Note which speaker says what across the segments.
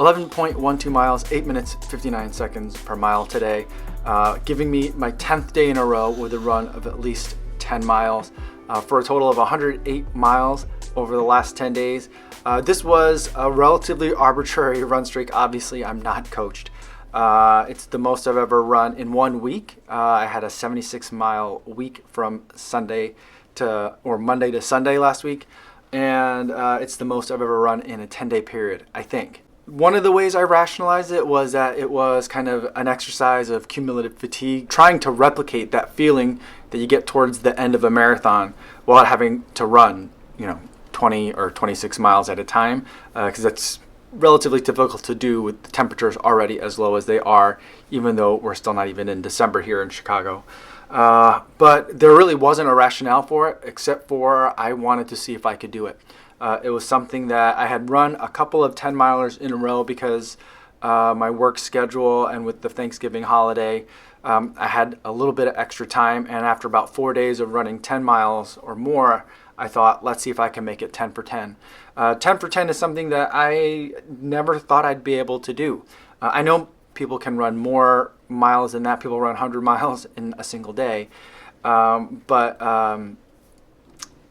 Speaker 1: 11.12 miles, 8 minutes, 59 seconds per mile today, giving me my 10th day in a row with a run of at least 10 miles for a total of 108 miles over the last 10 days. This was a relatively arbitrary run streak. Obviously, I'm not coached. It's the most I've ever run in 1 week. I had a 76-mile week from Monday to Sunday last week, and it's the most I've ever run in a 10-day period, I think. One of the ways I rationalized it was that it was kind of an exercise of cumulative fatigue, trying to replicate that feeling that you get towards the end of a marathon while having to run, 20 or 26 miles at a time, because that's relatively difficult to do with the temperatures already as low as they are, even though we're still not even in December here in Chicago. But there really wasn't a rationale for it, except for I wanted to see if I could do it. It was something that I had run a couple of 10-milers in a row because my work schedule and with the Thanksgiving holiday, I had a little bit of extra time. And after about 4 days of running 10 miles or more, I thought, let's see if I can make it 10 for 10. 10 for 10 is something that I never thought I'd be able to do. I know people can run more miles than that. People run 100 miles in a single day. But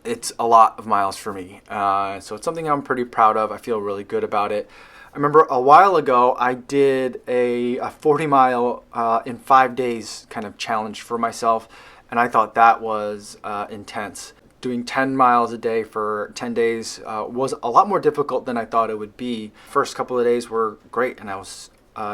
Speaker 1: it's a lot of miles for me. So it's something I'm pretty proud of. I feel really good about it. I remember a while ago I did a 40-mile in 5 days kind of challenge for myself, and I thought that was intense. Doing 10 miles a day for 10 days was a lot more difficult than I thought it would be. First couple of days were great, and I was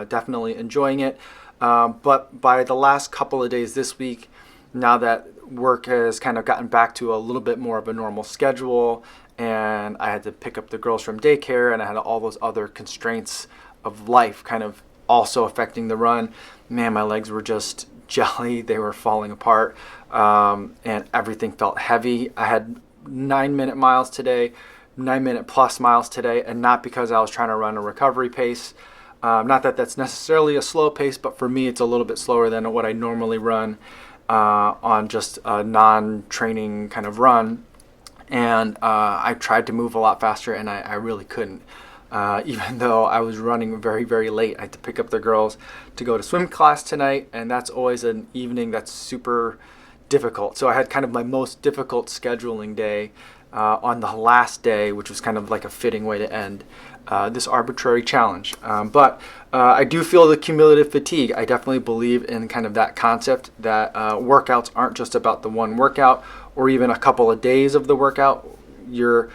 Speaker 1: definitely enjoying it. But by the last couple of days this week, now that work has kind of gotten back to a little bit more of a normal schedule, and I had to pick up the girls from daycare, and I had all those other constraints of life kind of also affecting the run. Man, my legs were just jelly. They were falling apart, and everything felt heavy. I had 9-minute miles today, 9-minute plus miles today, and not because I was trying to run a recovery pace. Not that that's necessarily a slow pace, but for me it's a little bit slower than what I normally run on just a non-training kind of run. And I tried to move a lot faster, and I really couldn't. Even though I was running very, very late. I had to pick up the girls to go to swim class tonight, and that's always an evening that's super difficult. So I had kind of my most difficult scheduling day on the last day, which was kind of like a fitting way to end this arbitrary challenge. But I do feel the cumulative fatigue. I definitely believe in kind of that concept that workouts aren't just about the one workout or even a couple of days of the workout. Your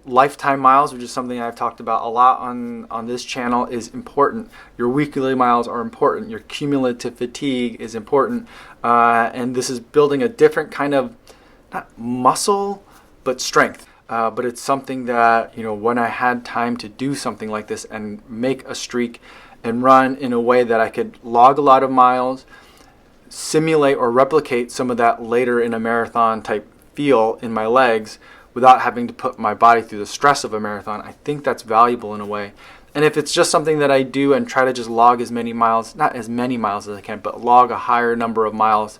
Speaker 1: lifetime miles, which is something I've talked about a lot on this channel, is important. Your weekly miles are important. Your cumulative fatigue is important. And this is building a different kind of, not muscle, but strength. But it's something that, when I had time to do something like this and make a streak and run in a way that I could log a lot of miles, simulate or replicate some of that later in a marathon type feel in my legs without having to put my body through the stress of a marathon, I think that's valuable in a way. And if it's just something that I do and try to just log as many miles, not as many miles as I can, but log a higher number of miles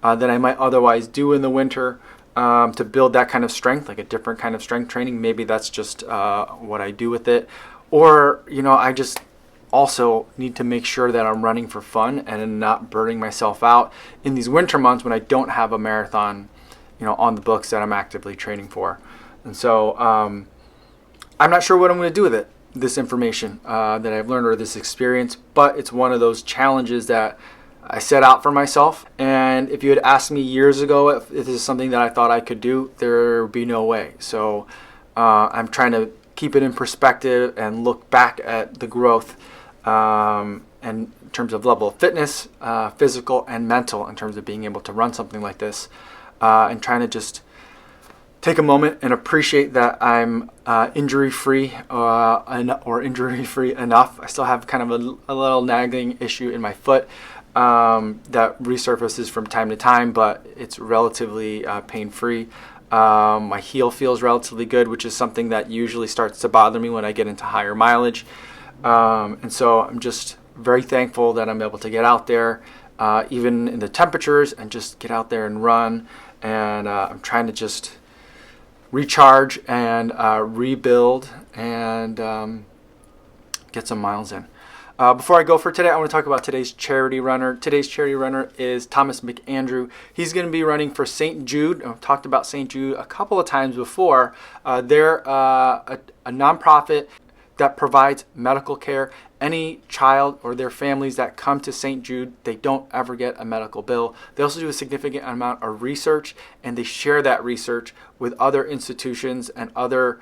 Speaker 1: than I might otherwise do in the winter to build that kind of strength, like a different kind of strength training, maybe that's just what I do with it. Or, I just also need to make sure that I'm running for fun and not burning myself out in these winter months when I don't have a marathon on the books that I'm actively training for. And so I'm not sure what I'm going to do with it, this information that I've learned or this experience, but it's one of those challenges that I set out for myself. And if you had asked me years ago if this is something that I thought I could do, there would be no way. So I'm trying to keep it in perspective and look back at the growth and in terms of level of fitness, physical and mental, in terms of being able to run something like this. And trying to just take a moment and appreciate that I'm injury-free or injury-free enough. I still have kind of a little nagging issue in my foot that resurfaces from time to time, but it's relatively pain-free. My heel feels relatively good, which is something that usually starts to bother me when I get into higher mileage. And so I'm just very thankful that I'm able to get out there, even in the temperatures, and just get out there and run. And I'm trying to just recharge and rebuild and get some miles in. Before I go for today, I want to talk about today's charity runner. Today's charity runner is Thomas McAndrew. He's going to be running for St. Jude. I've talked about St. Jude a couple of times before. They're a nonprofit that provides medical care. Any child or their families that come to St. Jude, they don't ever get a medical bill. They also do a significant amount of research, and they share that research with other institutions and other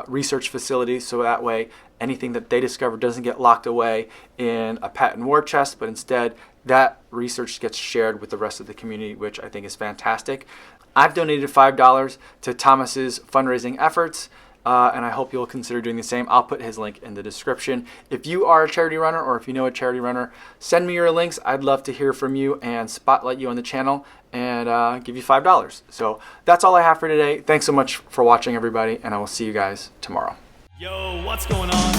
Speaker 1: research facilities, so that way anything that they discover doesn't get locked away in a patent war chest, but instead that research gets shared with the rest of the community, which I think is fantastic. I've donated $5 to Thomas's fundraising efforts, and I hope you'll consider doing the same. I'll put his link in the description. If you are a charity runner, or if you know a charity runner, send me your links. I'd love to hear from you and spotlight you on the channel and give you $5. So that's all I have for today. Thanks so much for watching, everybody, and I will see you guys tomorrow.
Speaker 2: Yo, what's going on?